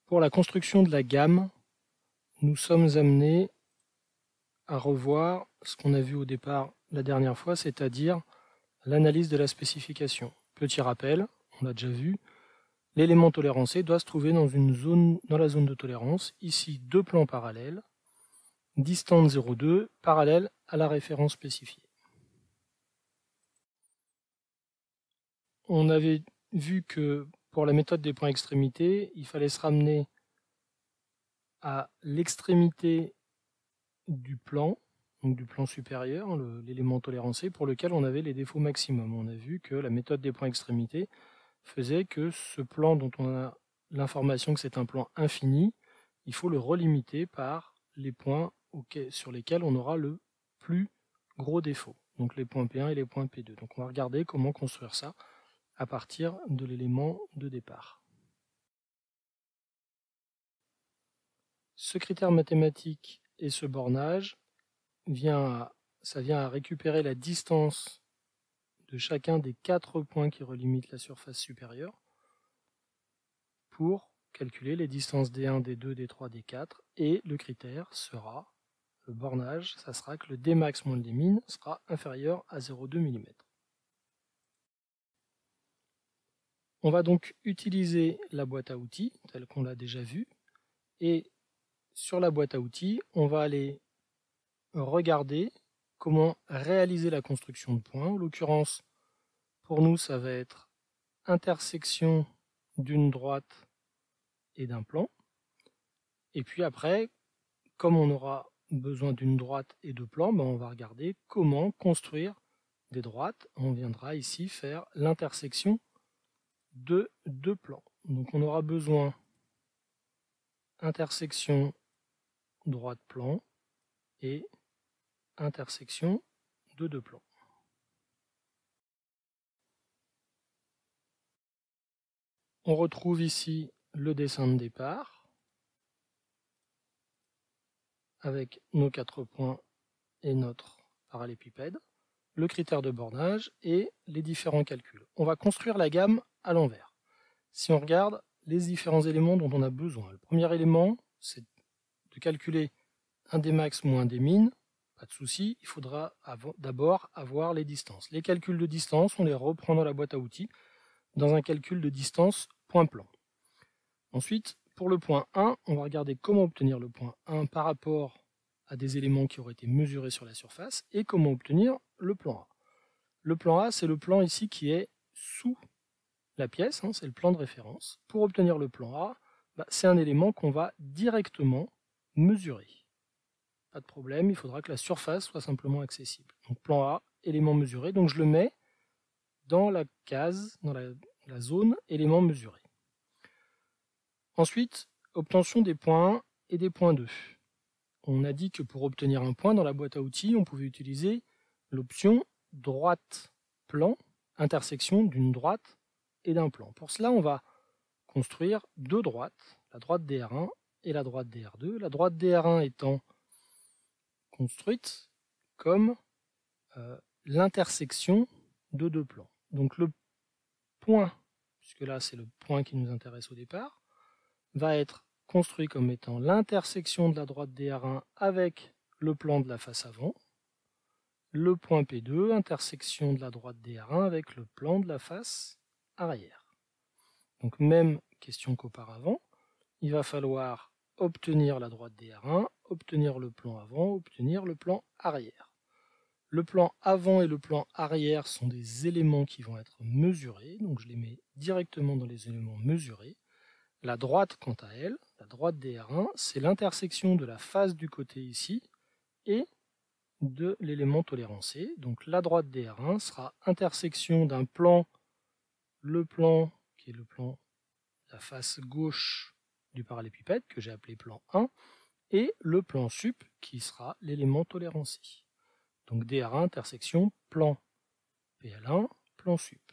Pour la construction de la gamme, nous sommes amenés à revoir ce qu'on a vu au départ la dernière fois, c'est-à-dire l'analyse de la spécification. Petit rappel, on l'a déjà vu, l'élément tolérancé doit se trouver dans la zone de tolérance, ici deux plans parallèles, distante 0,2, parallèle à la référence spécifiée. On avait vu que pour la méthode des points extrémités, il fallait se ramener à l'extrémité du plan, donc du plan supérieur, l'élément tolérancé, pour lequel on avait les défauts maximum. On a vu que la méthode des points extrémités faisait que ce plan dont on a l'information que c'est un plan infini, il faut le relimiter par les points sur lesquels on aura le plus gros défaut, donc les points P1 et les points P2. Donc on va regarder comment construire ça à partir de l'élément de départ. Ce critère mathématique et ce bornage vient à récupérer la distance de chacun des 4 points qui relimitent la surface supérieure pour calculer les distances D1, D2, D3, D4, et le critère sera, le bornage, ça sera que le Dmax moins le Dmin sera inférieur à 0,2 mm. On va donc utiliser la boîte à outils, telle qu'on l'a déjà vu, et sur la boîte à outils, on va aller regarder comment réaliser la construction de points. En l'occurrence, pour nous, ça va être intersection d'une droite et d'un plan. Et puis après, comme on aura besoin d'une droite et de plans, on va regarder comment construire des droites. On viendra ici faire l'intersection de deux plans. Donc on aura besoin intersection droite-plan et intersection de deux plans. On retrouve ici le dessin de départ avec nos 4 points et notre parallépipède, le critère de bornage et les différents calculs. On va construire la gamme à l'envers. Si on regarde les différents éléments dont on a besoin, le premier élément, c'est de calculer un Dmax moins un Dmin. Pas de souci, il faudra d'abord avoir les distances. Les calculs de distance, on les reprend dans la boîte à outils, dans un calcul de distance point-plan. Ensuite, pour le point 1, on va regarder comment obtenir le point 1 par rapport à des éléments qui auraient été mesurés sur la surface et comment obtenir le plan A. Le plan A, c'est le plan ici qui est sous la pièce, c'est le plan de référence. Pour obtenir le plan A, c'est un élément qu'on va directement mesurer. Pas de problème, il faudra que la surface soit simplement accessible. Donc plan A, élément mesuré, donc je le mets dans la case, dans la zone élément mesuré. Ensuite, obtention des points 1 et des points 2. On a dit que pour obtenir un point dans la boîte à outils, on pouvait utiliser l'option droite-plan, intersection d'une droite et d'un plan. Pour cela, on va construire deux droites, la droite DR1 et la droite DR2. La droite DR1 étant construite comme l'intersection de deux plans. Donc le point, puisque là c'est le point qui nous intéresse au départ, va être construit comme étant l'intersection de la droite DR1 avec le plan de la face avant, le point P2, intersection de la droite DR1 avec le plan de la face arrière. Donc même question qu'auparavant, il va falloir obtenir la droite DR1, obtenir le plan avant, obtenir le plan arrière. Le plan avant et le plan arrière sont des éléments qui vont être mesurés, donc je les mets directement dans les éléments mesurés. La droite, quant à elle, la droite DR1, c'est l'intersection de la face du côté ici et de l'élément tolérancé. Donc la droite DR1 sera intersection d'un plan, le plan qui est le plan de la face gauche du parallépipède, que j'ai appelé plan 1, et le plan sup qui sera l'élément tolérancé. Donc DR1 intersection plan PL1, plan sup.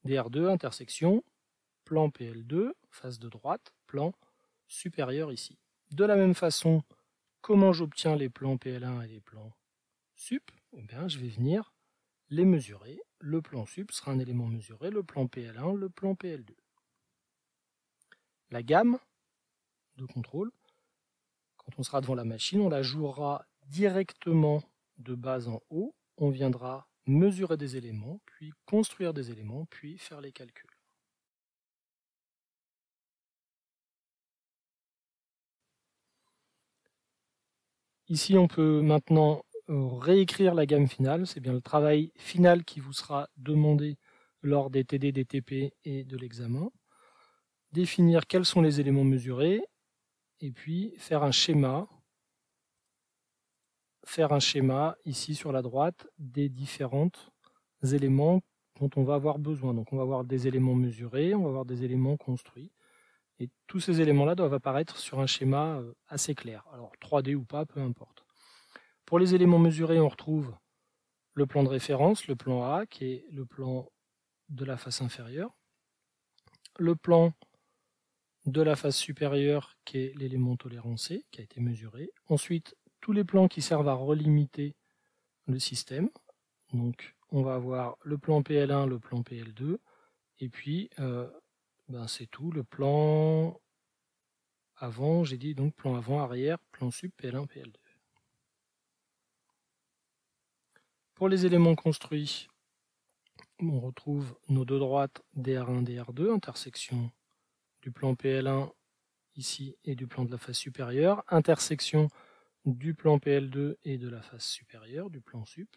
DR2 intersection plan PL2, face de droite, plan supérieur ici. De la même façon, comment j'obtiens les plans PL1 et les plans sup? Je vais venir les mesurer. Le plan sup sera un élément mesuré, le plan PL1, le plan PL2. La gamme de contrôle. Quand on sera devant la machine, on la jouera directement de bas en haut. On viendra mesurer des éléments, puis construire des éléments, puis faire les calculs. Ici, on peut maintenant réécrire la gamme finale. C'est bien le travail final qui vous sera demandé lors des TD, des TP et de l'examen. Définir quels sont les éléments mesurés et puis faire un schéma ici sur la droite des différents éléments dont on va avoir besoin. Donc on va avoir des éléments mesurés, on va avoir des éléments construits. Et tous ces éléments-là doivent apparaître sur un schéma assez clair. Alors 3D ou pas, peu importe. Pour les éléments mesurés, on retrouve le plan de référence, le plan A, qui est le plan de la face inférieure. Le plan de la face supérieure, qui est l'élément tolérancé, qui a été mesuré. Ensuite, tous les plans qui servent à relimiter le système. Donc, on va avoir le plan PL1, le plan PL2, et puis, c'est tout, le plan avant, j'ai dit donc plan avant, arrière, plan sup, PL1, PL2. Pour les éléments construits, on retrouve nos deux droites DR1, DR2, intersection du plan PL1 ici et du plan de la face supérieure, intersection du plan PL2 et de la face supérieure, du plan sup.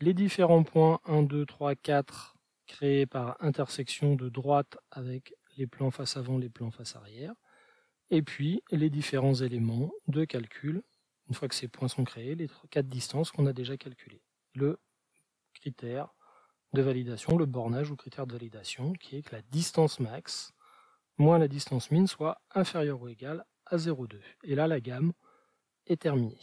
Les différents points 1, 2, 3, 4 créés par intersection de droite avec les plans face avant, les plans face arrière. Et puis les différents éléments de calcul, une fois que ces points sont créés, les 4 distances qu'on a déjà calculées. Le critère de validation, le bornage ou critère de validation, qui est que la distance max moins la distance min soit inférieure ou égale à 0,2. Et là, la gamme est terminée.